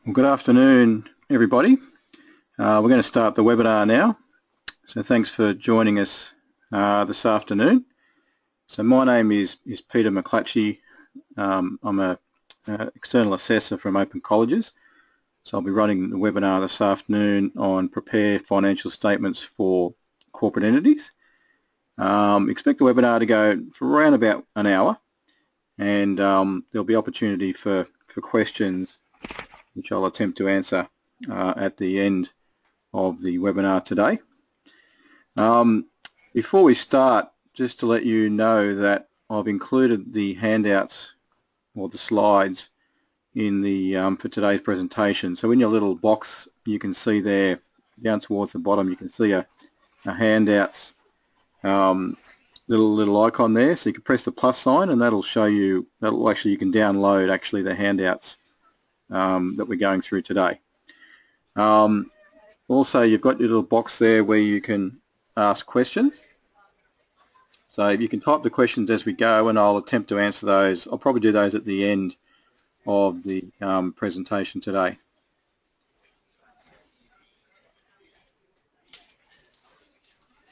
Well, good afternoon, everybody. We're going to start the webinar now. So thanks for joining us this afternoon. So my name is Peter McClatchy. I'm an external assessor from Open Colleges. So I'll be running the webinar this afternoon on prepare financial statements for corporate entities. Expect the webinar to go for around about an hour, and there'll be opportunity for questions which I'll attempt to answer at the end of the webinar today. Before we start, just to let you know that I've included the handouts or the slides in the for today's presentation. So in your little box you can see there down towards the bottom you can see a handouts little icon there, so you can press the plus sign and that'll show you, you can download actually the handouts that we're going through today. Also, you've got your little box there where you can ask questions. So you can type the questions as we go and I'll attempt to answer those. I'll probably do those at the end of the presentation today.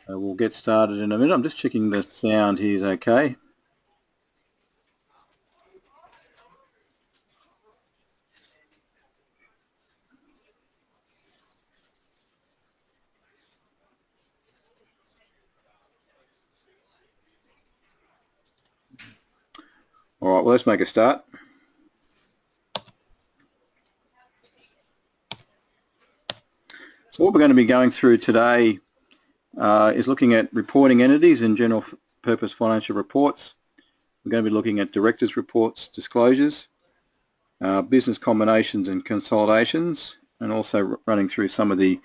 So we'll get started in a minute. I'm just checking the sound here is okay. All right, well, let's make a start. So what we're going to be going through today is looking at reporting entities and general purpose financial reports. We're going to be looking at directors' reports, disclosures, business combinations and consolidations, and also running through some of the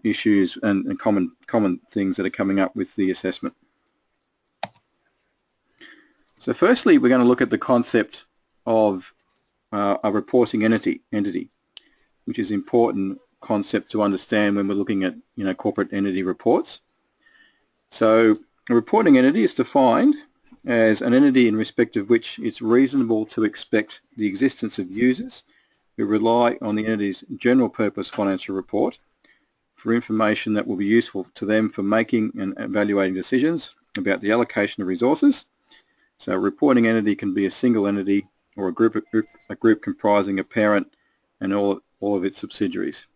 issues and common things that are coming up with the assessment. So firstly, we're going to look at the concept of a reporting entity, which is an important concept to understand when we're looking at corporate entity reports. So a reporting entity is defined as an entity in respect of which it's reasonable to expect the existence of users who rely on the entity's general purpose financial report for information that will be useful to them for making and evaluating decisions about the allocation of resources. So a reporting entity can be a single entity or a group comprising a parent and all of its subsidiaries.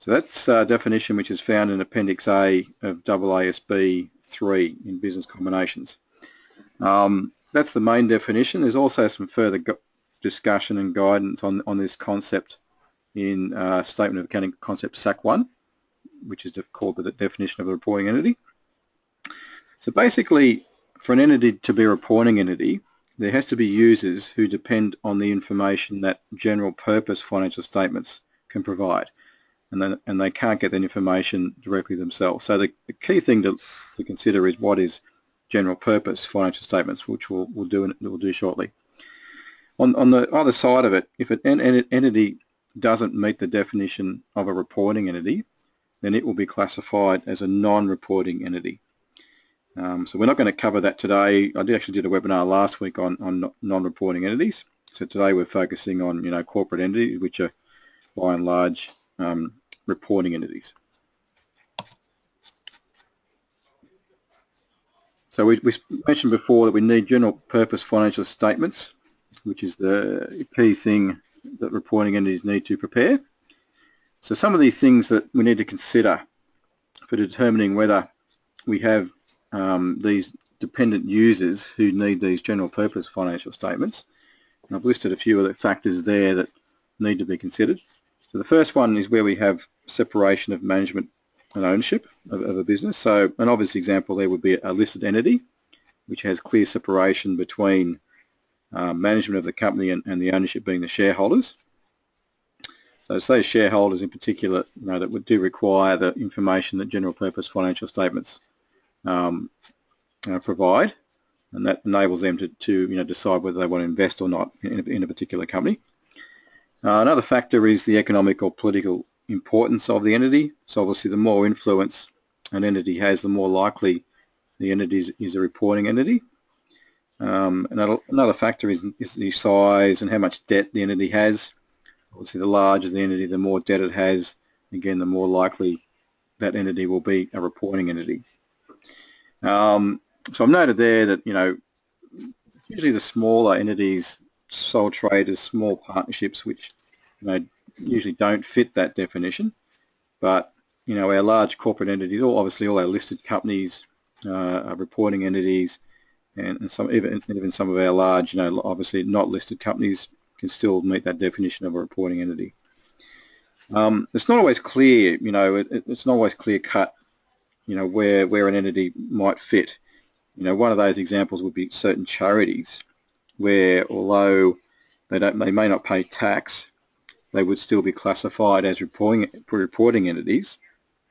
So that's a definition which is found in Appendix A of AASB 3 in business combinations. That's the main definition. There's also some further discussion and guidance on this concept in Statement of Accounting Concept SAC 1, which is called the definition of a reporting entity. So basically, for an entity to be a reporting entity, there has to be users who depend on the information that general purpose financial statements can provide, and they can't get that information directly themselves. So the key thing to consider is what is general purpose financial statements, which we'll do shortly. On the other side of it, if an entity doesn't meet the definition of a reporting entity, then it will be classified as a non-reporting entity. So we're not going to cover that today. I actually did a webinar last week on non-reporting entities. So today we're focusing on corporate entities, which are by and large reporting entities. So we mentioned before that we need general purpose financial statements, which is the key thing that reporting entities need to prepare. So some of these things that we need to consider for determining whether we have these dependent users who need these general purpose financial statements. And I've listed a few of the factors there that need to be considered. So the first one is where we have separation of management and ownership of a business. So an obvious example there would be a listed entity which has clear separation between management of the company and the ownership being the shareholders. So it's those shareholders in particular that would require the information that general purpose financial statements provide, and that enables them to decide whether they want to invest or not in a particular company. Another factor is the economic or political importance of the entity. So obviously the more influence an entity has, the more likely the entity is a reporting entity. Another factor is the size and how much debt the entity has, Obviously, the larger the entity, the more debt it has. Again, the more likely that entity will be a reporting entity. So I've noted there that, usually the smaller entities, sole traders, small partnerships, which usually don't fit that definition, but our large corporate entities, obviously all our listed companies are reporting entities, and some even some of our large, obviously not listed companies can still meet that definition of a reporting entity. It's not always clear, it's not always clear cut, where an entity might fit. One of those examples would be certain charities, where although they may not pay tax, they would still be classified as reporting entities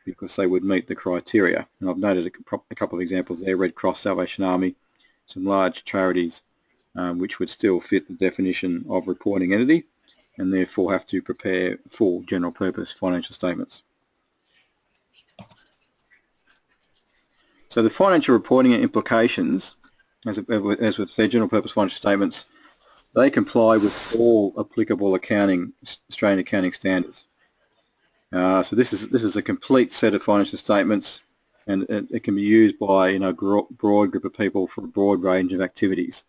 because they would meet the criteria. And I've noted a couple of examples there: Red Cross, Salvation Army, some large charities which would still fit the definition of reporting entity, and therefore have to prepare full general purpose financial statements. So the financial reporting implications, as with their general purpose financial statements, they comply with all applicable Australian accounting standards. So this is a complete set of financial statements, and it can be used by a broad group of people for a broad range of activities.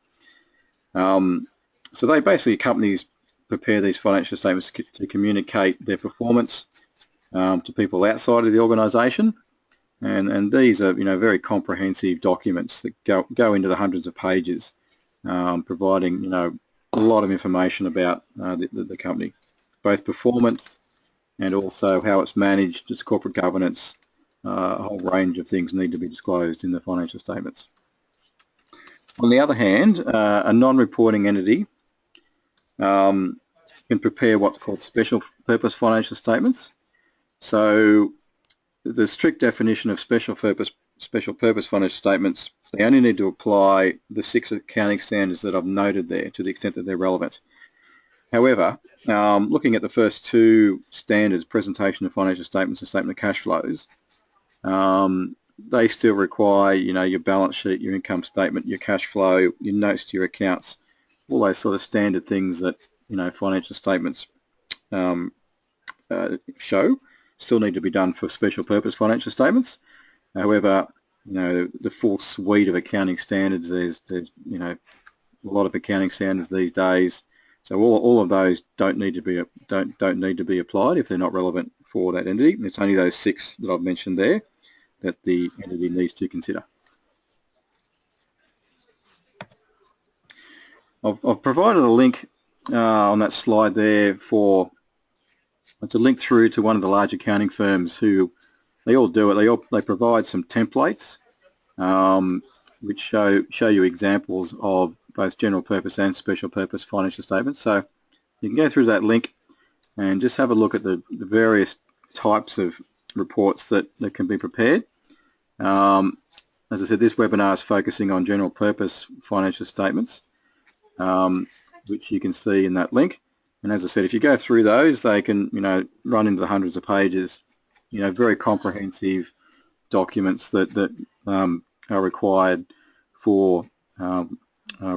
So companies prepare these financial statements to communicate their performance to people outside of the organisation, and these are very comprehensive documents that go into the hundreds of pages, providing a lot of information about the company, both performance and also how it's managed, its corporate governance. A whole range of things need to be disclosed in the financial statements. On the other hand, a non-reporting entity can prepare what's called special purpose financial statements. So the strict definition of special purpose financial statements, they only need to apply the 6 accounting standards that I've noted there to the extent that they're relevant. However, looking at the first 2 standards, presentation of financial statements and statement of cash flows, they still require, your balance sheet, your income statement, your cash flow, your notes to your accounts, all those sort of standard things that, financial statements show, still need to be done for special purpose financial statements. However, the full suite of accounting standards, there's a lot of accounting standards these days. So all of those don't need to be applied if they're not relevant for that entity. And it's only those 6 that I've mentioned there that the entity needs to consider. I've provided a link on that slide there it's a link through to one of the large accounting firms who they all do it. They provide some templates which show you examples of both general purpose and special purpose financial statements. So you can go through that link and just have a look at the various types of reports that can be prepared. As I said, this webinar is focusing on general purpose financial statements, which you can see in that link. And as I said, if you go through those, they can run into the hundreds of pages, very comprehensive documents that are required for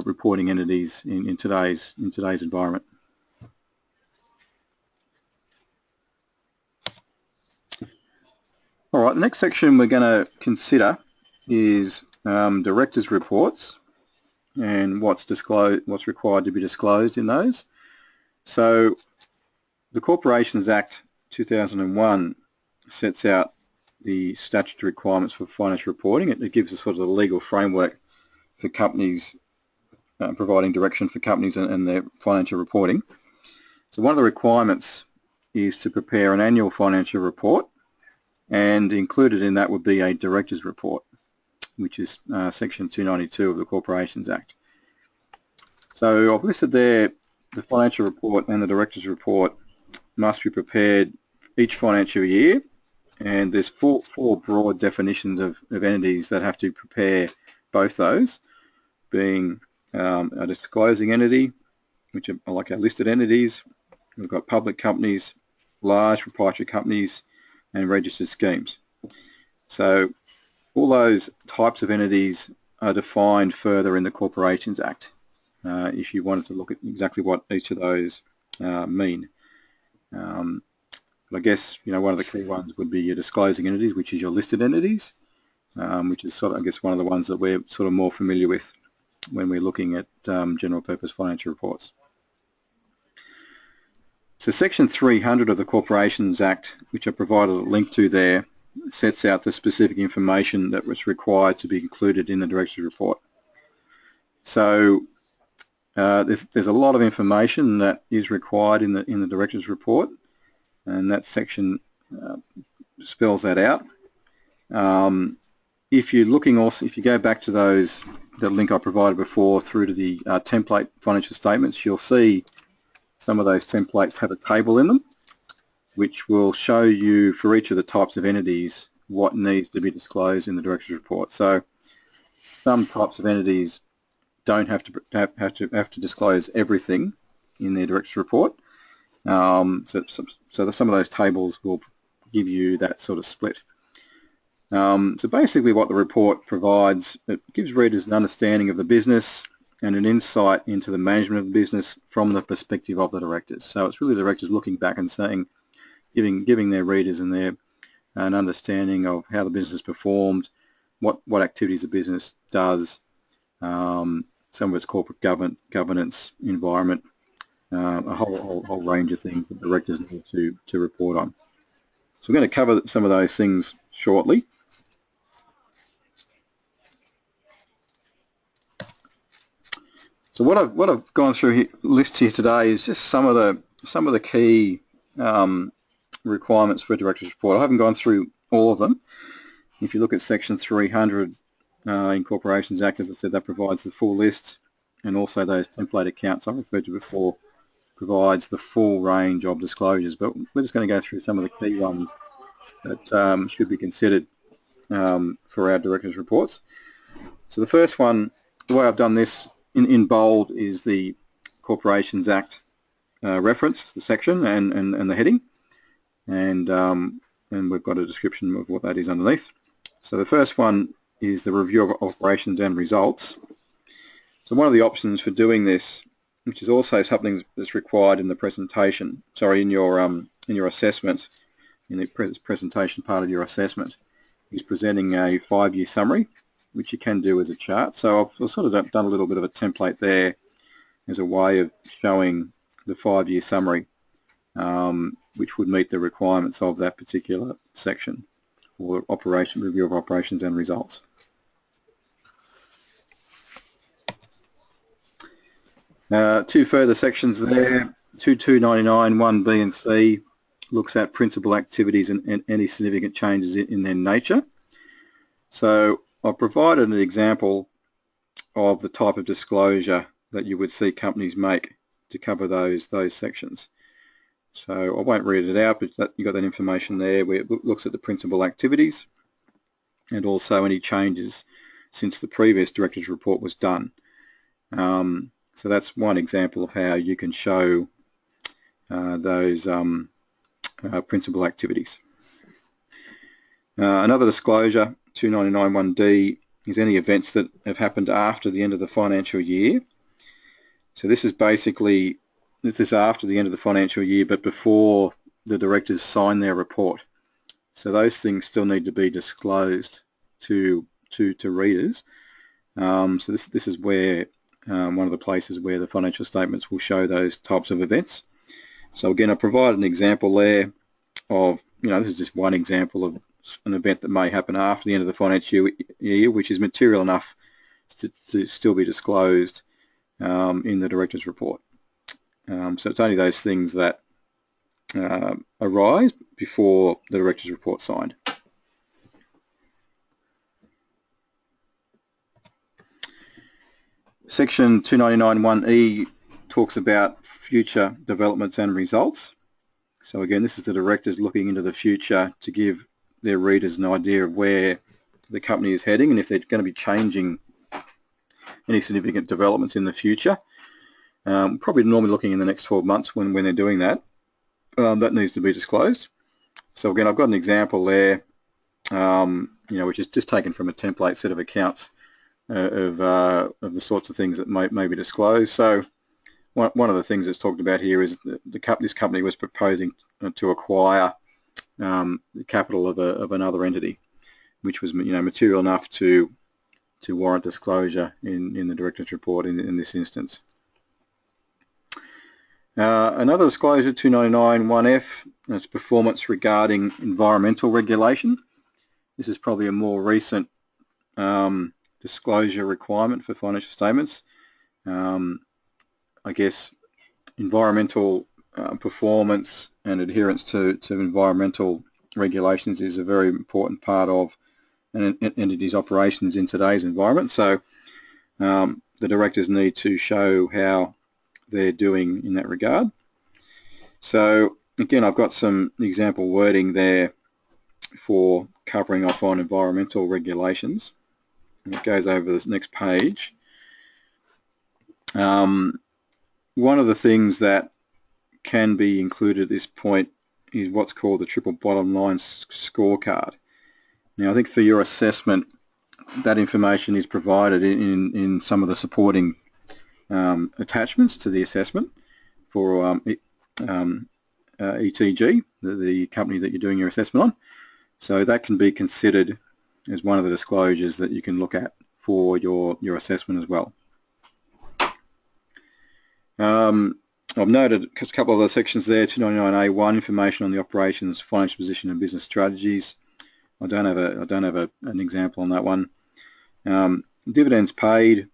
reporting entities in today's environment. All right, the next section we're going to consider is directors' reports and what's required to be disclosed in those. So the Corporations Act 2001 sets out the statutory requirements for financial reporting. It gives us sort of the legal framework for companies, providing direction for companies and their financial reporting. So one of the requirements is to prepare an annual financial report, and included in that would be a director's report, which is section 292 of the Corporations Act. So I've listed there the financial report and the director's report must be prepared each financial year, and there's four broad definitions of entities that have to prepare both those, being a disclosing entity, which are like our listed entities. We've got public companies, large proprietary companies, and registered schemes. So all those types of entities are defined further in the Corporations Act if you wanted to look at exactly what each of those mean. But I guess, one of the key ones would be your disclosing entities, which is your listed entities, which is sort of, I guess, one of the ones that we're sort of more familiar with when we're looking at general purpose financial reports. So Section 300 of the Corporations Act, which I provided a link to there, sets out the specific information that was required to be included in the director's report. So there's a lot of information that is required in the director's report, and that section spells that out. If you're looking also, if you go back to the link I provided before through to the template financial statements, you'll see some of those templates have a table in them, which will show you for each of the types of entities what needs to be disclosed in the director's report. So some types of entities don't have to disclose everything in their director's report. So some of those tables will give you that sort of split. So basically what the report provides, it gives readers an understanding of the business and an insight into the management of the business from the perspective of the directors. So it's really the directors looking back and saying, giving their readers an understanding of how the business performed, what activities the business does, some of its corporate governance, environment, a whole range of things that directors need to report on. So we're going to cover some of those things shortly. So what I've gone through list here today is just some of the key requirements for a director's report. I haven't gone through all of them. If you look at Section 300 in Corporations Act, as I said, that provides the full list, and also those template accounts I referred to before provides the full range of disclosures. But we're just going to go through some of the key ones that should be considered for our director's reports. So the first one, the way I've done this in bold, is the Corporations Act reference, the section and the heading, and we've got a description of what that is underneath. So the first one is the review of operations and results. So one of the options for doing this, which is also something that's required in the presentation, in your assessment, in the presentation part of your assessment, is presenting a 5-year summary, which you can do as a chart. So I've sort of done a little bit of a template there as a way of showing the 5-year summary, which would meet the requirements of that particular section, or review of operations and results. Two further sections there, 2299 1B and C looks at principal activities and any significant changes in their nature. So I've provided an example of the type of disclosure that you would see companies make to cover those sections. So I won't read it out, but you've got that information there where it looks at the principal activities and also any changes since the previous director's report was done. So that's one example of how you can show those principal activities. Another disclosure, 2991D, is any events that have happened after the end of the financial year. So this is after the end of the financial year, but before the directors sign their report. So those things still need to be disclosed to readers. So this is where one of the places where the financial statements will show those types of events. So again, I provided an example there of, this is just one example of an event that may happen after the end of the financial year, which is material enough to still be disclosed in the director's report. So it's only those things that arise before the director's report signed. Section 2991E talks about future developments and results. So again, this is the directors looking into the future to give their readers an idea of where the company is heading and if they're going to be changing any significant developments in the future. Probably normally looking in the next 12 months when they're doing that. That needs to be disclosed. So again, I've got an example there, which is just taken from a template set of accounts of the sorts of things that may be disclosed. So one of the things that's talked about here is that this company was proposing to acquire the capital of another entity, which was material enough to warrant disclosure in the director's report in this instance. Another disclosure, 299(1)(f), is performance regarding environmental regulation. This is probably a more recent disclosure requirement for financial statements. I guess environmental performance and adherence to environmental regulations is a very important part of an entity's operations in today's environment. So the directors need to show how they're doing in that regard. So again, I've got some example wording there for covering off on environmental regulations. And it goes over this next page. One of the things that can be included at this point is what's called the triple bottom line scorecard. Now, I think for your assessment, that information is provided in some of the supporting attachments to the assessment for ETG, the company that you're doing your assessment on. So that can be considered as one of the disclosures that you can look at for your assessment as well. I've noted a couple of other sections there, 299A1, information on the operations, financial position and business strategies. I don't have an example on that one. Dividends paid.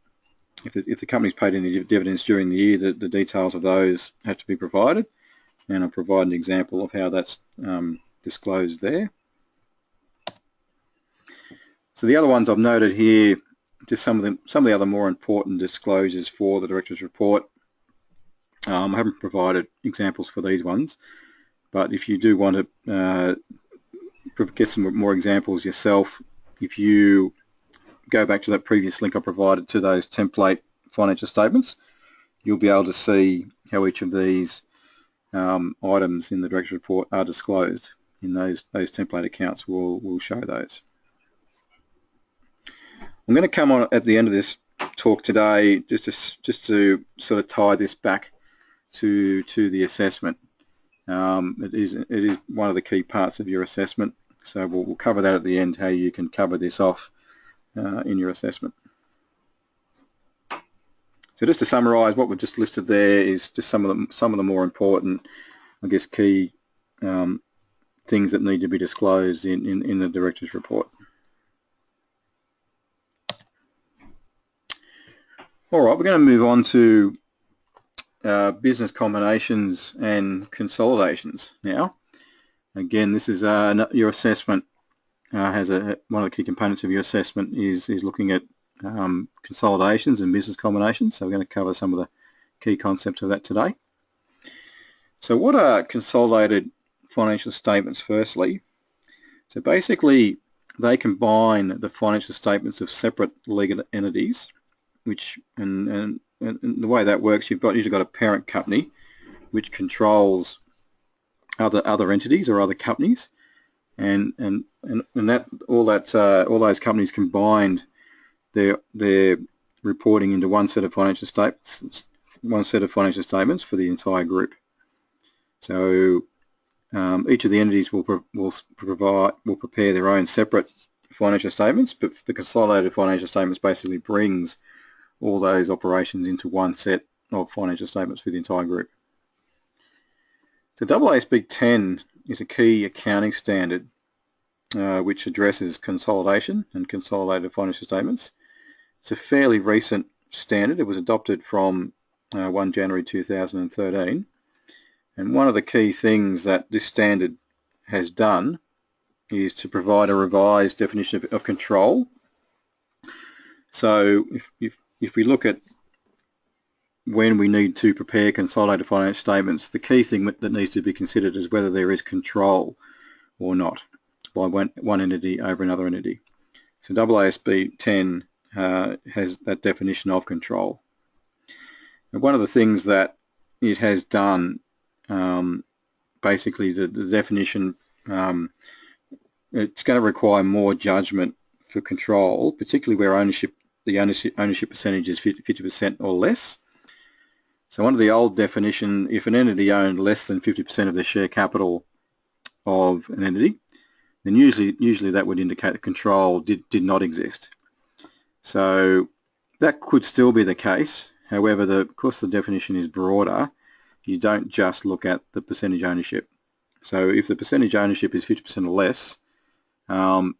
If the company's paid any dividends during the year, the details of those have to be provided, and I'll provide an example of how that's disclosed there. So the other ones I've noted here, just some of the other more important disclosures for the director's report. I haven't provided examples for these ones, but if you do want to get some more examples yourself, if you go back to that previous link I provided to those template financial statements, you'll be able to see how each of these items in the director's report are disclosed in those template accounts. We'll show those. I'm going to come on at the end of this talk today just to sort of tie this back to the assessment. It is one of the key parts of your assessment, so we'll cover that at the end, how you can cover this off in your assessment. So just to summarise, what we've just listed there is just some of the more important, I guess, key things that need to be disclosed in the director's report. All right, we're going to move on to business combinations and consolidations now. Again, this is your assessment has one of the key components of your assessment is looking at consolidations and business combinations. So we're going to cover some of the key concepts of that today. So what are consolidated financial statements firstly? So basically they combine the financial statements of separate legal entities, which and the way that works, you've usually got a parent company which controls other entities or other companies, and that all those companies combined their reporting into one set of financial statements for the entire group. So each of the entities will prepare their own separate financial statements, but the consolidated financial statements basically brings all those operations into one set of financial statements for the entire group. So AASB 10 is a key accounting standard which addresses consolidation and consolidated financial statements. It's a fairly recent standard. It was adopted from 1 January 2013, and one of the key things that this standard has done is to provide a revised definition of control. So if we look at when we need to prepare consolidated financial statements, the key thing that needs to be considered is whether there is control or not by one entity over another entity. So AASB 10 has that definition of control. And one of the things that it has done, basically the definition, it's going to require more judgment for control, particularly where the ownership percentage is 50% or less. So under the old definition, if an entity owned less than 50% of the share capital of an entity, then usually that would indicate that control did not exist. So that could still be the case. However, of course the definition is broader. You don't just look at the percentage ownership. So if the percentage ownership is 50% or less,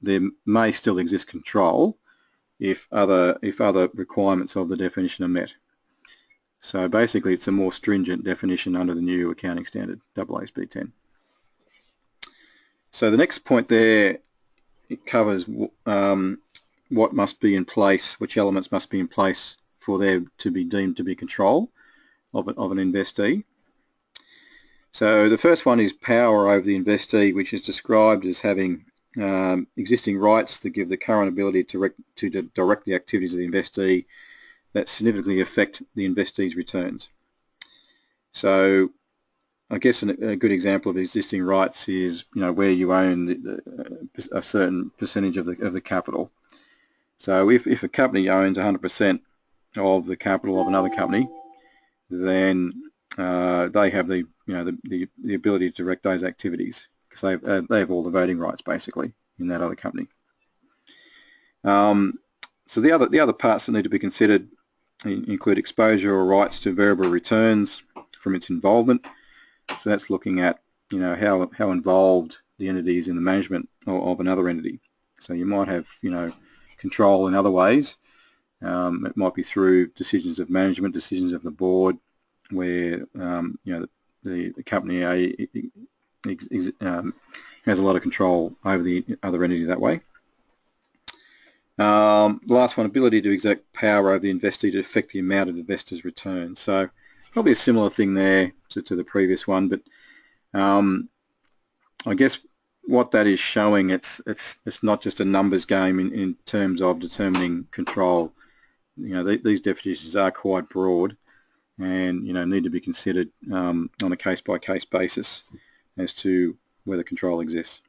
there may still exist control if other requirements of the definition are met. So basically it's a more stringent definition under the new accounting standard, AASB 10. So the next point there, it covers what must be in place, which elements must be in place for there to be deemed to be control of an investee. So the first one is power over the investee, which is described as having existing rights that give the current ability to direct the activities of the investee that significantly affect the investee's returns. So I guess a good example of existing rights is, where you own a certain percentage of the capital. So if a company owns 100% of the capital of another company, then they have the ability to direct those activities because they have all the voting rights basically in that other company. So the other parts that need to be considered include exposure or rights to variable returns from its involvement. So that's looking at how involved the entity is in the management of another entity. So you might have control in other ways. It might be through decisions of management, decisions of the board, where the company has a lot of control over the other entity that way. The last one, ability to exert power over the investee to affect the amount of the investor's return. So probably a similar thing there to the previous one, but I guess what that is showing, it's not just a numbers game in terms of determining control. These definitions are quite broad and need to be considered on a case-by-case basis as to whether control exists.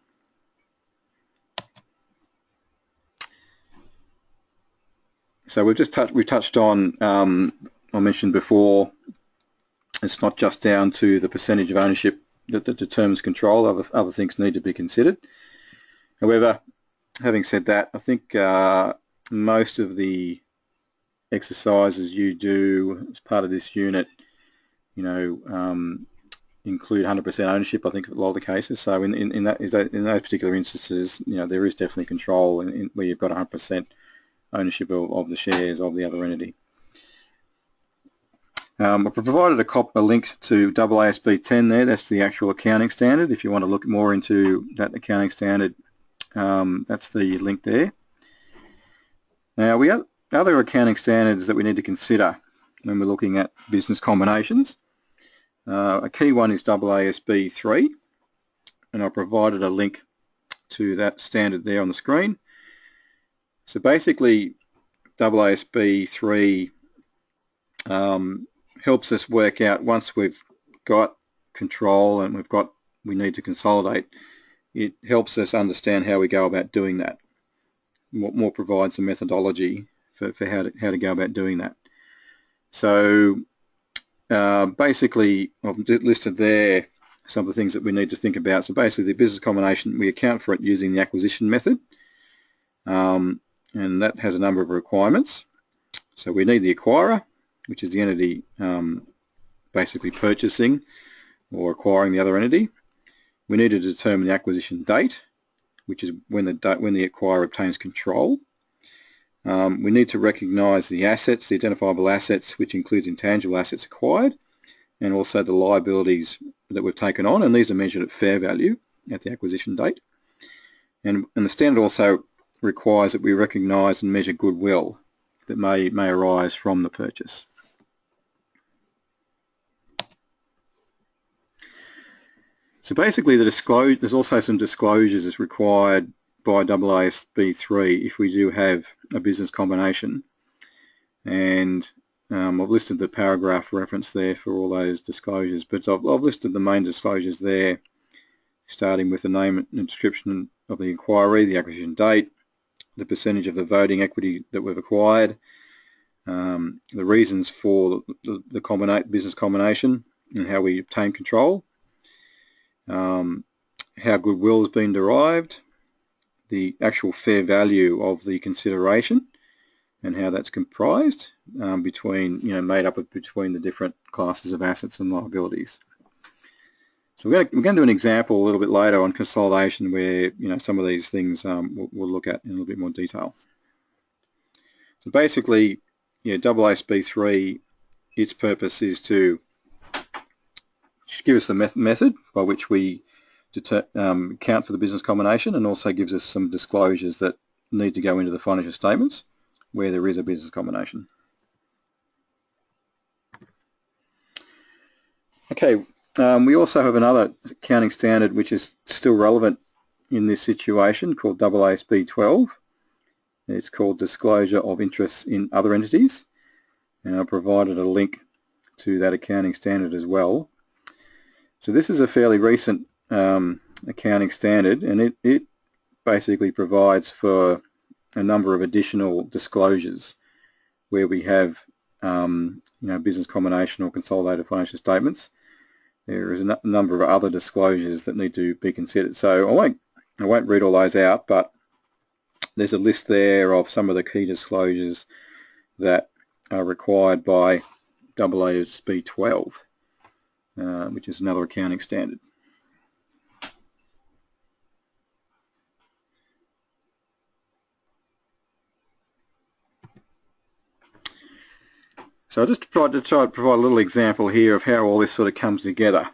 So we've touched on, I mentioned before, it's not just down to the percentage of ownership that determines control. Other things need to be considered. However, having said that, I think most of the exercises you do as part of this unit, include 100% ownership. I think a lot of the cases. So in those particular instances, there is definitely control where you've got 100% ownership of the shares of the other entity. I've provided a link to AASB 10 there. That's the actual accounting standard. If you want to look more into that accounting standard, that's the link there. Now we have other accounting standards that we need to consider when we're looking at business combinations. A key one is AASB 3, and I've provided a link to that standard there on the screen. So basically, AASB 3 helps us work out, once we've got control and we need to consolidate, it helps us understand how we go about doing that. More provides a methodology for how to go about doing that. So basically, I've listed there some of the things that we need to think about. So basically, the business combination, we account for it using the acquisition method, and that has a number of requirements. So we need the acquirer, which is the entity basically purchasing or acquiring the other entity. We need to determine the acquisition date, which is when the acquirer obtains control. We need to recognise the assets, the identifiable assets, which includes intangible assets acquired, and also the liabilities that we've taken on, and these are measured at fair value at the acquisition date. And the standard also requires that we recognise and measure goodwill that may arise from the purchase. So basically, there's also some disclosures as required by AASB 3 if we do have a business combination, and I've listed the paragraph reference there for all those disclosures, but I've listed the main disclosures there, starting with the name and description of the inquiry, the acquisition date, the percentage of the voting equity that we've acquired, the reasons for the business combination and how we obtain control, how goodwill has been derived, the actual fair value of the consideration and how that's comprised between, made up of between the different classes of assets and liabilities. So we're going to do an example a little bit later on consolidation where, some of these things we'll look at in a little bit more detail. So basically, AASB 3, its purpose is to give us the method by which we account for the business combination, and also gives us some disclosures that need to go into the financial statements where there is a business combination. Okay, we also have another accounting standard which is still relevant in this situation called AASB 12. It's called Disclosure of Interests in Other Entities, and I've provided a link to that accounting standard as well. So this is a fairly recent accounting standard, and it basically provides for a number of additional disclosures where we have business combination or consolidated financial statements. There is a number of other disclosures that need to be considered. So I won't read all those out, but there's a list there of some of the key disclosures that are required by AASB 12, which is another accounting standard. So I just tried to provide a little example here of how all this sort of comes together.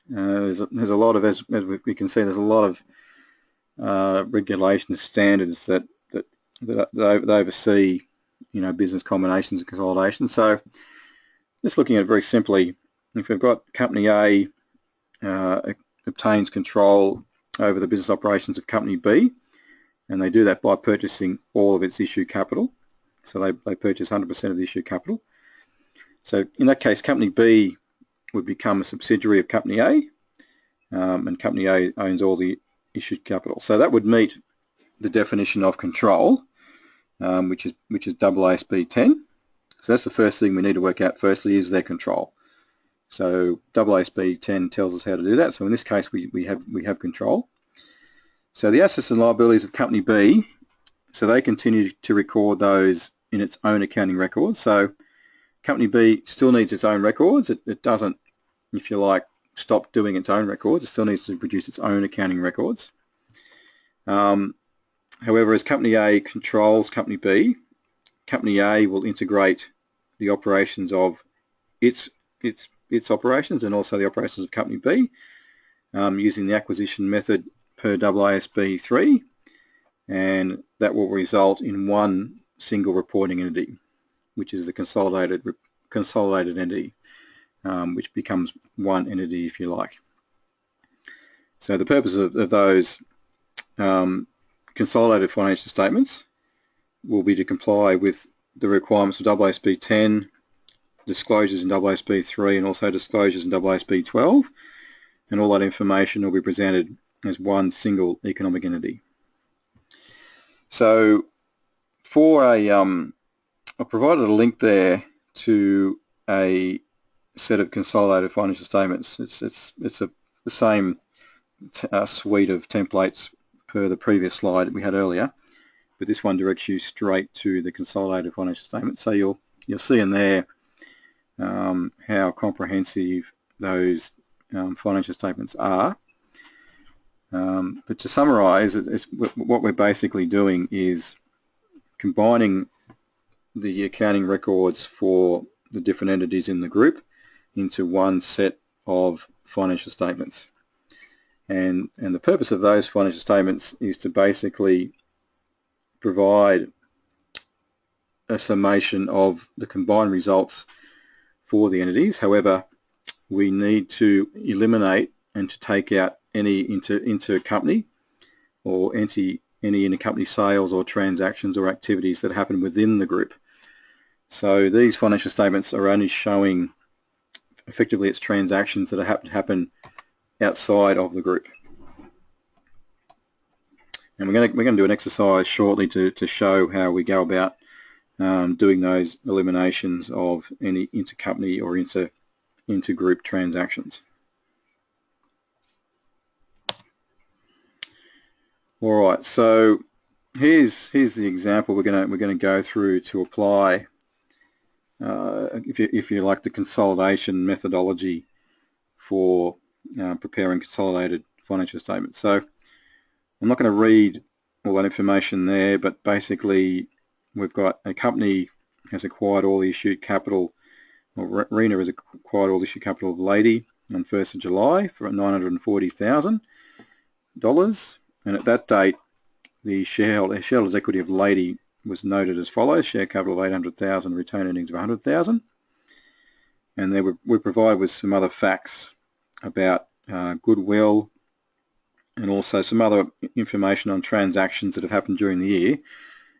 There's a lot of, as we can see, there's a lot of regulations, standards that oversee, business combinations and consolidation. So just looking at it very simply, if we've got Company A obtains control over the business operations of Company B, and they do that by purchasing all of its issued capital. So they purchase 100% of the issued capital. So in that case, Company B would become a subsidiary of Company A, and Company A owns all the issued capital. So that would meet the definition of control, which is AASB 10. So that's the first thing we need to work out firstly, is their control. So AASB 10 tells us how to do that. So in this case, we have control. So the assets and liabilities of Company B, so they continue to record those in its own accounting records. So Company B still needs its own records. It doesn't, if you like, stop doing its own records. It still needs to produce its own accounting records. However, as Company A controls Company B, Company A will integrate the operations of its operations and also the operations of Company B using the acquisition method per AASB 3, and that will result in one single reporting entity, which is the consolidated entity, which becomes one entity, if you like. So the purpose of those consolidated financial statements will be to comply with the requirements of AASB 10, disclosures in AASB 3, and also disclosures in AASB 12, and all that information will be presented as one single economic entity. So for I've provided a link there to a set of consolidated financial statements. It's the same suite of templates per the previous slide that we had earlier, but this one directs you straight to the consolidated financial statement. So you'll see in there how comprehensive those financial statements are. But to summarise, what we're basically doing is combining the accounting records for the different entities in the group into one set of financial statements. And the purpose of those financial statements is to basically provide a summation of the combined results for the entities. However, we need to eliminate and to take out any intercompany or any intercompany sales or transactions or activities that happen within the group. So these financial statements are only showing effectively its transactions that happen outside of the group. And we're going to do an exercise shortly to show how we go about doing those eliminations of any intercompany or intergroup transactions. All right, so here's the example we're going to go through to apply, if you like, the consolidation methodology for preparing consolidated financial statements. So I'm not going to read all that information there, but basically we've got a company has acquired all the issued capital, or RENA has acquired all the issued capital of Lady on 1st of July for $940,000, and at that date the shareholders' equity of Lady was noted as follows: share capital of $800,000, retained earnings of $100,000, and we're provided with some other facts about goodwill, and also some other information on transactions that have happened during the year.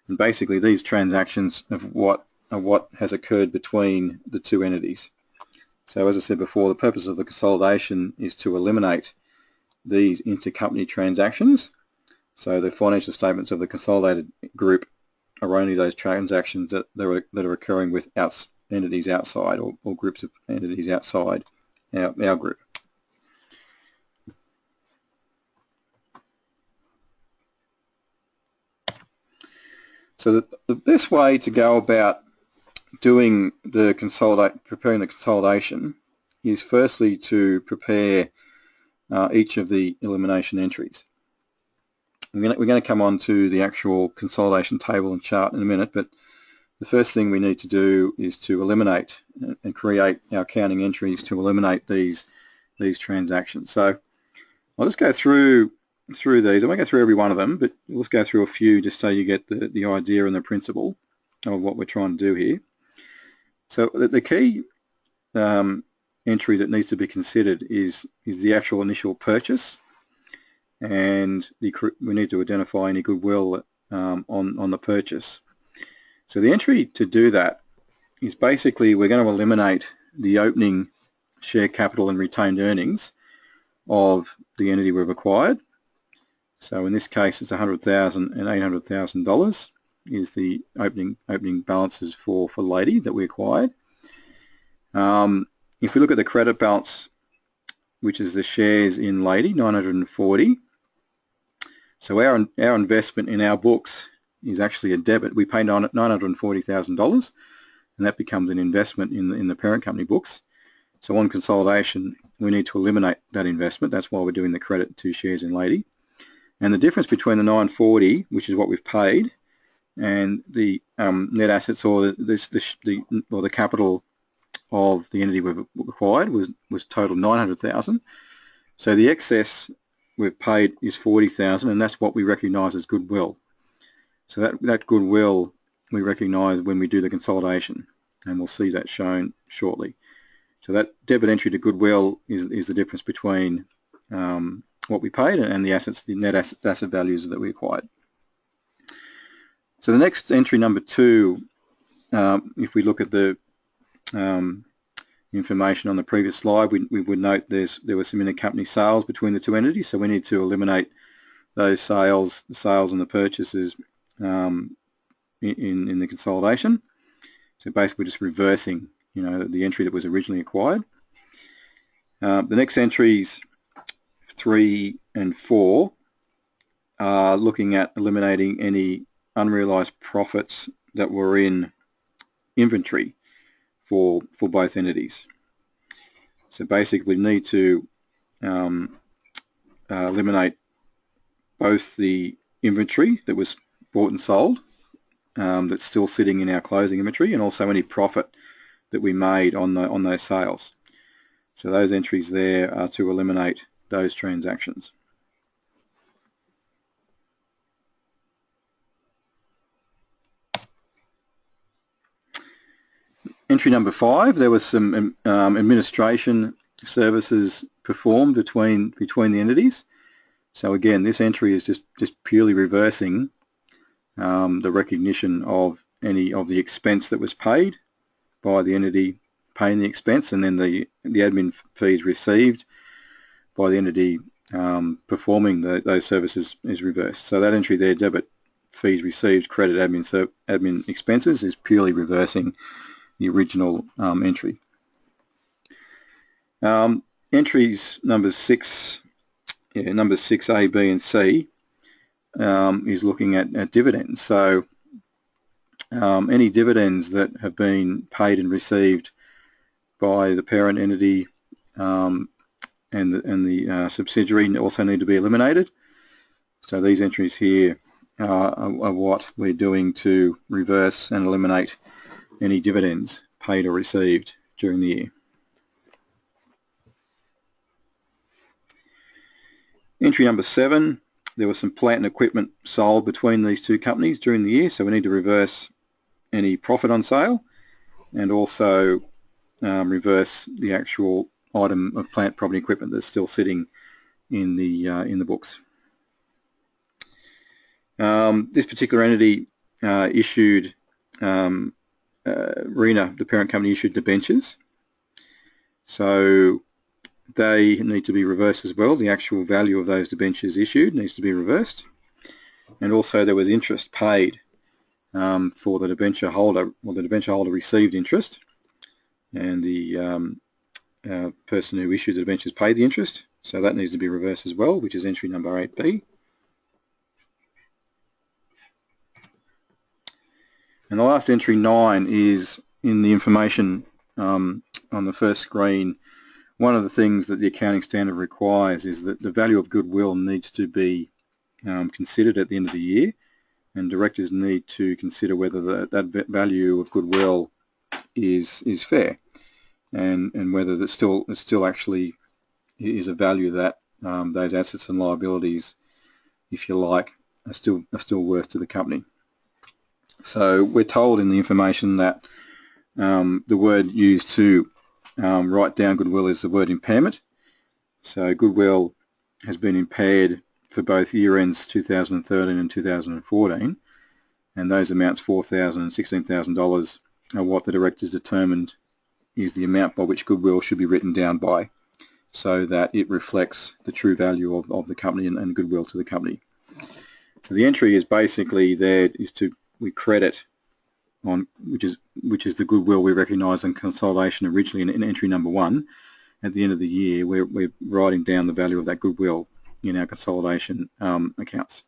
And basically these transactions are what has occurred between the two entities. So as I said before, the purpose of the consolidation is to eliminate these intercompany transactions. So the financial statements of the consolidated group are only those transactions that are occurring with entities outside, or groups of entities outside our group. So the best way to go about doing preparing the consolidation is firstly to prepare each of the elimination entries. We're going to come on to the actual consolidation table and chart in a minute, but the first thing we need to do is to eliminate and create our accounting entries to eliminate these transactions. So I'll just go through these. I won't go through every one of them, but let's go through a few just so you get the idea and the principle of what we're trying to do here. So the key entry that needs to be considered is the actual initial purchase, and we need to identify any goodwill on the purchase. So the entry to do that is basically we're going to eliminate the opening share capital and retained earnings of the entity we've acquired. So in this case it's $100,000 and $800,000 is the opening balances for Lady that we acquired. If we look at the credit balance, which is the shares in Lady, 940. So our investment in our books is actually a debit. We paid $940,000, and that becomes an investment in the parent company books. So on consolidation, we need to eliminate that investment. That's why we're doing the credit to shares in Lady. And the difference between the 940, which is what we've paid, and the net assets or the capital of the entity we've acquired was total $900,000. So the excess we've paid is $40,000, and that's what we recognise as goodwill. So that goodwill we recognise when we do the consolidation, and we'll see that shown shortly. So that debit entry to goodwill is the difference between what we paid and the net asset values that we acquired. So the next entry, number 2, if we look at the information on the previous slide, we would note there were some intercompany sales between the two entities, so we need to eliminate those sales and the purchases in the consolidation. So basically we're just reversing, the entry that was originally acquired. The next entries 3 and 4 are looking at eliminating any unrealized profits that were in inventory for both entities. So basically we need to eliminate both the inventory that was bought and sold that's still sitting in our closing inventory, and also any profit that we made on those sales. So those entries there are to eliminate those transactions. Entry number 5, there was some administration services performed between the entities. So again, this entry is just purely reversing the recognition of any of the expense that was paid by the entity paying the expense, and then the admin fees received by the entity performing those services is reversed. So that entry there, debit fees received credit admin expenses is purely reversing the original entry. Entries numbers 6A, B and C is looking at dividends. So any dividends that have been paid and received by the parent entity and the subsidiary also need to be eliminated. So these entries here are what we're doing to reverse and eliminate any dividends paid or received during the year. Entry number 7, there was some plant and equipment sold between these two companies during the year, so we need to reverse any profit on sale and also reverse the actual item of plant, property, equipment that's still sitting in the books. This particular entity issued RENA, the parent company, issued debentures, so they need to be reversed as well. The actual value of those debentures issued needs to be reversed, and also there was interest paid for the debenture holder. Well, the debenture holder received interest, and the person who issued the debentures paid the interest, so that needs to be reversed as well, which is entry number 8B. And the last entry, 9, is in the information on the first screen. One of the things that the accounting standard requires is that the value of goodwill needs to be considered at the end of the year, and directors need to consider whether that value of goodwill is fair, and whether it still actually is a value that those assets and liabilities, if you like, are still worth to the company. So we're told in the information that the word used to write down goodwill is the word impairment. So goodwill has been impaired for both year ends 2013 and 2014, and those amounts, $4,000 and $16,000, are what the directors determined is the amount by which goodwill should be written down by, so that it reflects the true value of the company and goodwill to the company. So the entry is basically there is to we credit on which is the goodwill we recognise in consolidation originally in entry number 1. At the end of the year, we're writing down the value of that goodwill in our consolidation accounts.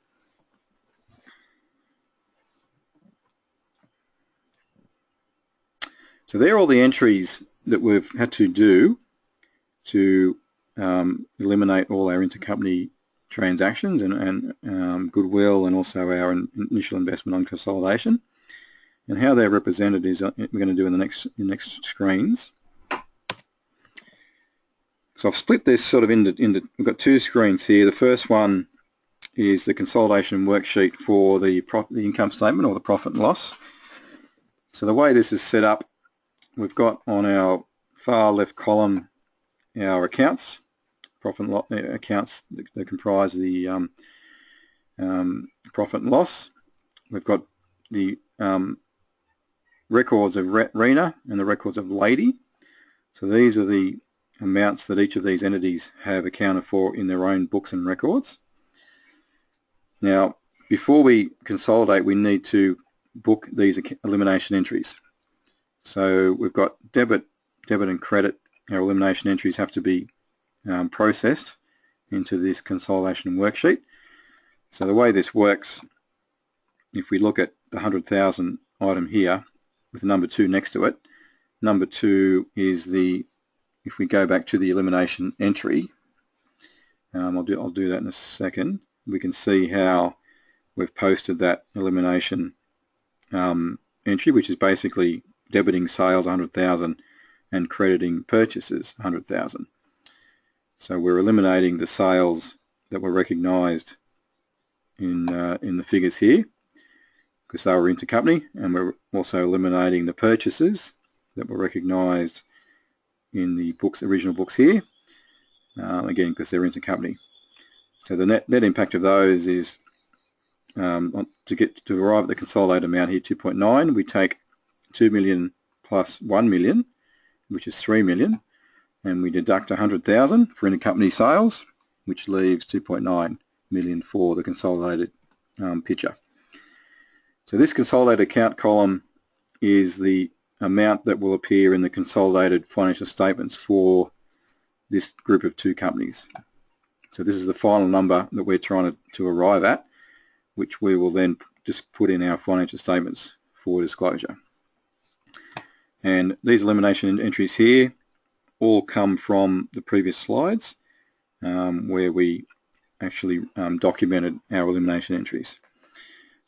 So they're all the entries that we've had to do to eliminate all our intercompany transactions and goodwill, and also our initial investment on consolidation. And how they're represented is we're going to do in the next screens. So I've split this sort of into we've got 2 screens here. The first one is the consolidation worksheet for the income statement or the profit and loss. So the way this is set up, we've got on our far left column our accounts, profit and loss accounts that comprise the profit and loss. We've got the records of RENA and the records of Lady. So these are the amounts that each of these entities have accounted for in their own books and records. Now, before we consolidate, we need to book these elimination entries. So we've got debit and credit. Our elimination entries have to be processed into this consolidation worksheet. So the way this works, if we look at the 100,000 item here with number 2 next to it, number 2 is if we go back to the elimination entry, I'll do that in a second, we can see how we've posted that elimination entry, which is basically debiting sales 100,000 and crediting purchases 100,000. So we're eliminating the sales that were recognised in the figures here because they were intercompany, and we're also eliminating the purchases that were recognised in the original books here, again because they're intercompany. So the net impact of those is to arrive at the consolidated amount here, 2.9. We take 2 million plus 1 million, which is 3 million, and we deduct 100,000 for intercompany sales, which leaves 2.9 million for the consolidated picture. So this consolidated account column is the amount that will appear in the consolidated financial statements for this group of 2 companies. So this is the final number that we're trying to arrive at, which we will then just put in our financial statements for disclosure. And these elimination entries here all come from the previous slides where we actually documented our elimination entries.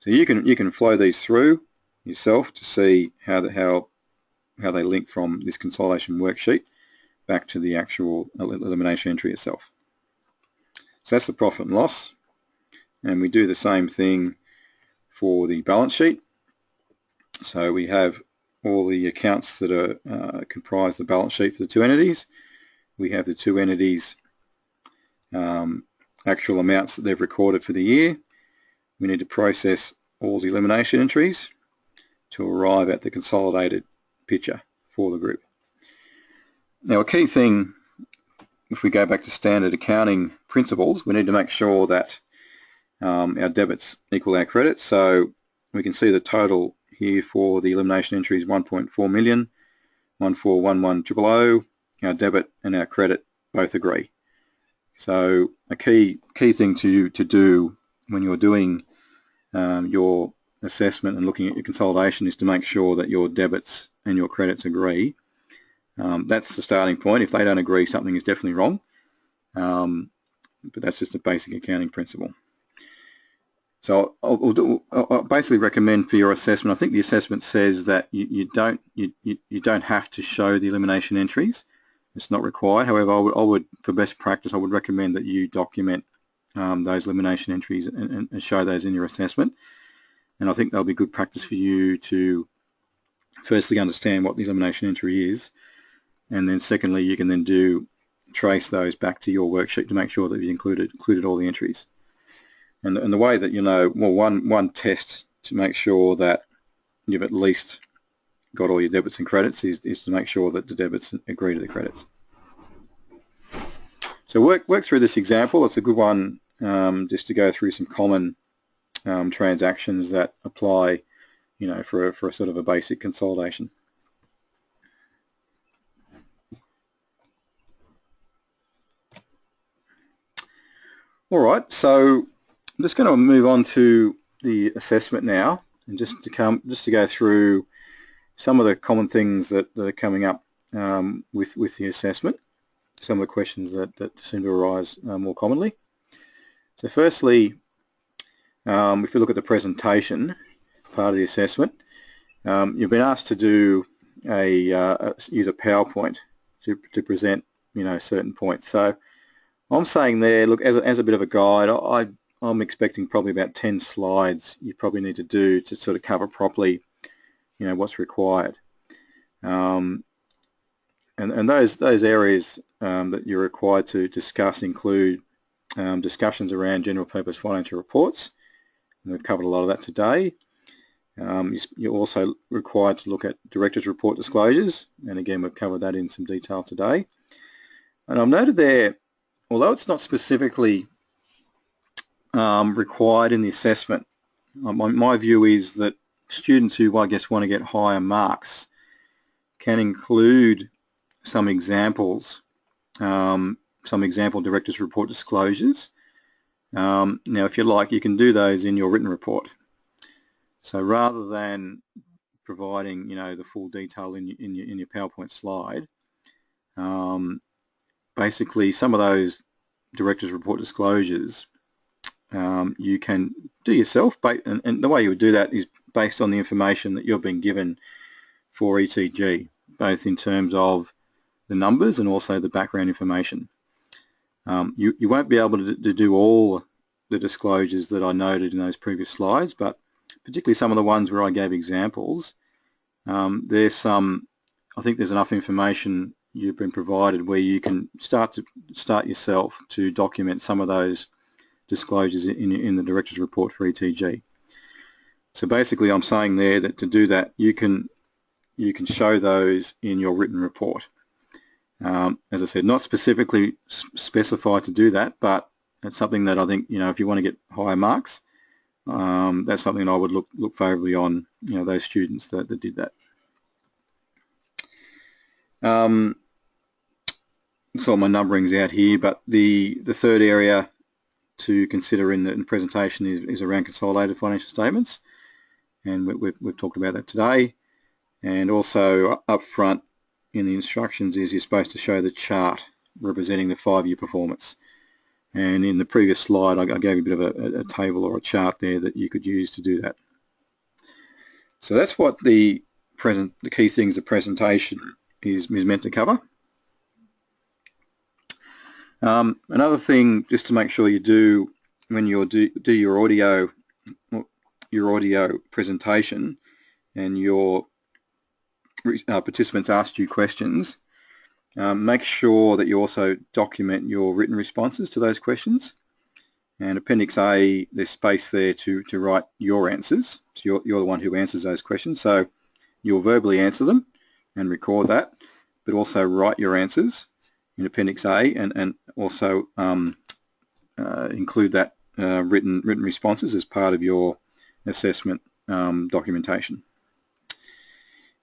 So you can flow these through yourself to see how they link from this consolidation worksheet back to the actual elimination entry itself. So that's the profit and loss, and we do the same thing for the balance sheet. So we have all the accounts that are comprise the balance sheet for the 2 entities. We have the 2 entities actual amounts that they've recorded for the year. We need to process all the elimination entries to arrive at the consolidated picture for the group. Now, a key thing, if we go back to standard accounting principles, we need to make sure that our debits equal our credits. So we can see the total here for the elimination entry is 1.4 million, 1411000. Our debit and our credit both agree. So a key thing to do when you're doing your assessment and looking at your consolidation is to make sure that your debits and your credits agree. That's the starting point. If they don't agree, something is definitely wrong. But that's just a basic accounting principle. So I'll basically recommend for your assessment, I think the assessment says that you don't have to show the elimination entries. It's not required. However, I would for best practice, I would recommend that you document those elimination entries and show those in your assessment. And I think that'll be good practice for you to firstly understand what the elimination entry is, and then secondly, you can then trace those back to your worksheet to make sure that you've included all the entries. And the way that one test to make sure that you've at least got all your debits and credits is to make sure that the debits agree to the credits. So work through this example. It's a good one just to go through some common transactions that apply, for a sort of a basic consolidation. All right, so I'm just going to move on to the assessment now, and just to go through some of the common things that are coming up with the assessment, some of the questions that seem to arise more commonly. So firstly, if you look at the presentation part of the assessment, you've been asked to do use a PowerPoint to present certain points. So I'm saying there, look, as a bit of a guide, I'm expecting probably about 10 slides you probably need to do to sort of cover properly what's required. And those areas that you're required to discuss include discussions around general purpose financial reports, and we've covered a lot of that today. You're also required to look at directors' report disclosures, and again we've covered that in some detail today. And I've noted there, although it's not specifically required in the assessment, my view is that students who I guess want to get higher marks can include some examples, some example directors' report disclosures. Now if you like, you can do those in your written report. So rather than providing the full detail in your PowerPoint slide, basically some of those directors' report disclosures you can do yourself, and the way you would do that is based on the information that you've been given for ETG, both in terms of the numbers and also the background information. You won't be able to do all the disclosures that I noted in those previous slides, but particularly some of the ones where I gave examples, I think there's enough information you've been provided where you can start yourself to document some of those disclosures in the director's report for ETG. So basically I'm saying there that to do that you can show those in your written report. As I said, not specifically specified to do that, but it's something that I think if you want to get higher marks, that's something I would look favourably on, those students that did that. So my numbering's out here, but the third area to consider in the presentation is around consolidated financial statements, and we've talked about that today. And also up front in the instructions is you're supposed to show the chart representing the 5-year performance. And in the previous slide I gave you a bit of a table or a chart there that you could use to do that. So that's what the key things the presentation is meant to cover. Another thing just to make sure you do when you do your audio presentation and your participants ask you questions, make sure that you also document your written responses to those questions. And Appendix A, there's space there to write your answers. So you're the one who answers those questions. So you'll verbally answer them and record that, but also write your answers in Appendix A, and also include that written responses as part of your assessment documentation.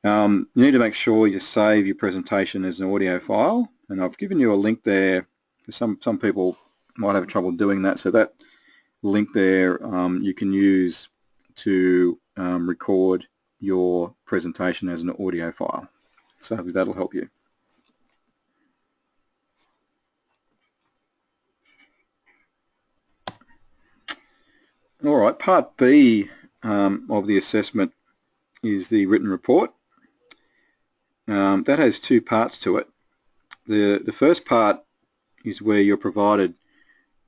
You need to make sure you save your presentation as an audio file, and I've given you a link there. For some people might have trouble doing that, so that link there you can use to record your presentation as an audio file. So hopefully that'll help you. All right, part B of the assessment is the written report. That has 2 parts to it. The first part is where you're provided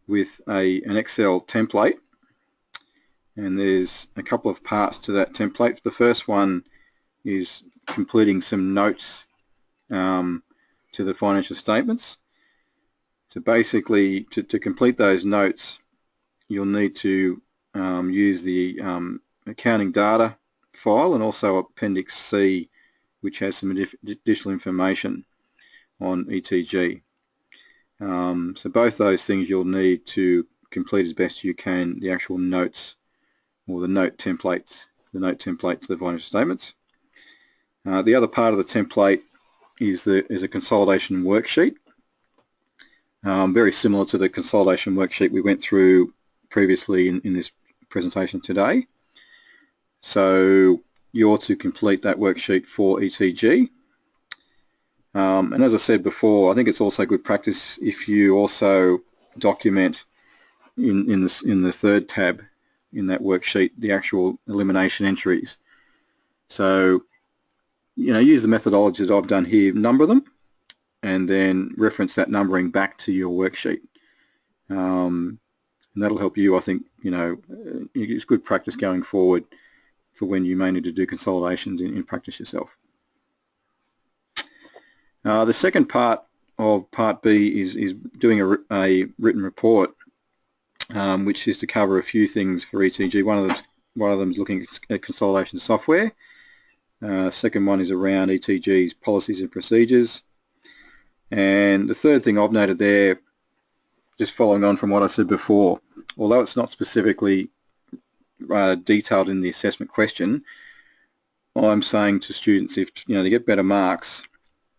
with an Excel template, and there's a couple of parts to that template. The first one is completing some notes to the financial statements. So basically to complete those notes you'll need to use the accounting data file and also Appendix C, which has some additional information on ETG. So both those things you'll need to complete as best you can the actual notes or the note templates to the financial statements. The other part of the template is a consolidation worksheet, very similar to the consolidation worksheet we went through previously in this presentation today. So you're to complete that worksheet for ETG. And as I said before, I think it's also good practice if you also document in the third tab in that worksheet the actual elimination entries. So use the methodology that I've done here, number them, and then reference that numbering back to your worksheet. And that'll help you, I think, it's good practice going forward for when you may need to do consolidations in practice yourself. The second part of Part B is doing a written report, which is to cover a few things for ETG. One of them is looking at consolidation software. Second one is around ETG's policies and procedures. And the third thing I've noted there, just following on from what I said before, although it's not specifically detailed in the assessment question, I'm saying to students, if they get better marks,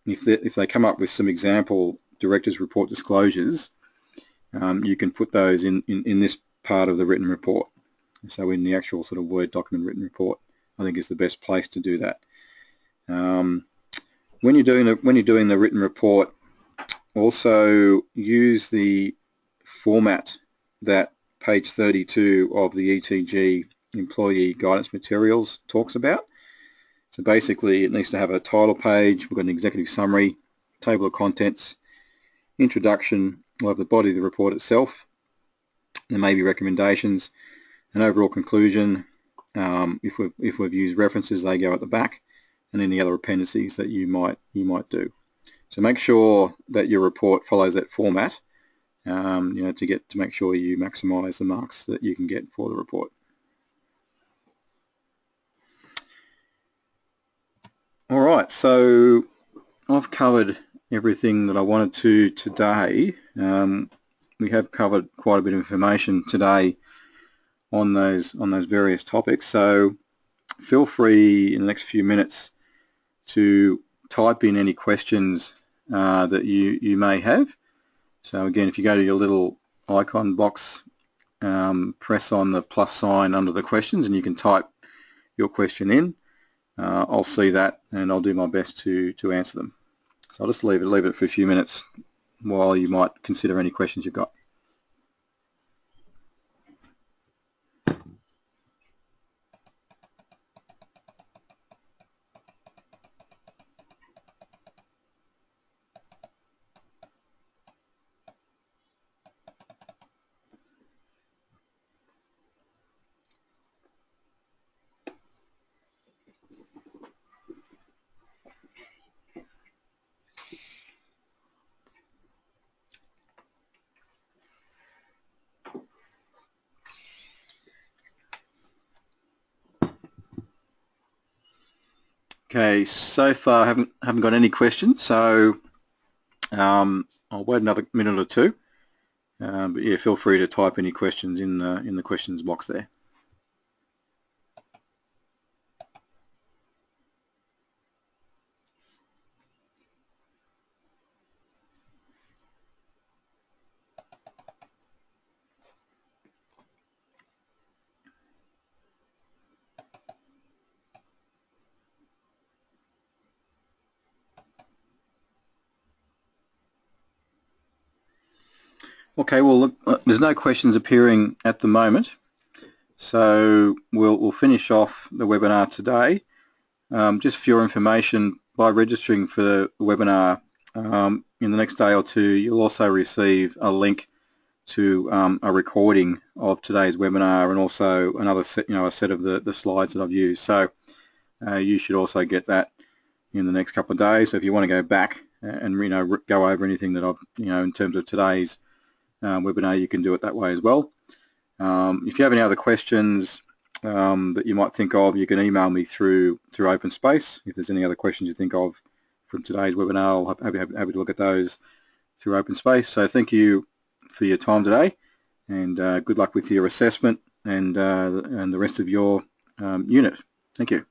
if they come up with some example director's report disclosures, you can put those in this part of the written report. So in the actual sort of Word document written report, I think is the best place to do that. When you're doing the written report, also use the format that page 32 of the ETG employee guidance materials talks about. So basically it needs to have a title page, we've got an executive summary, table of contents, introduction, we'll have the body of the report itself, there may be recommendations, an overall conclusion. If we've used references, they go at the back, and any other appendices that you might do. So make sure that your report follows that format, to make sure you maximise the marks that you can get for the report. All right, so I've covered everything that I wanted to today. We have covered quite a bit of information today on those various topics. So feel free in the next few minutes to type in any questions that you may have. So again, if you go to your little icon box, press on the plus sign under the questions and you can type your question in. I'll see that and I'll do my best to answer them. So I'll just leave it for a few minutes while you might consider any questions you've got. Okay, so far I haven't got any questions, so I'll wait another minute or two. But yeah, feel free to type any questions in the questions box there. Okay, well look, there's no questions appearing at the moment, so we'll finish off the webinar today. Just for your information, by registering for the webinar in the next day or two, you'll also receive a link to a recording of today's webinar and also another set, a set of the slides that I've used. So you should also get that in the next couple of days. So if you want to go back and go over anything that I've in terms of today's webinar, you can do it that way as well. If you have any other questions that you might think of, you can email me through OpenSpace. If there's any other questions you think of from today's webinar, I'll be happy to look at those through OpenSpace. So thank you for your time today, and good luck with your assessment and the rest of your unit. Thank you.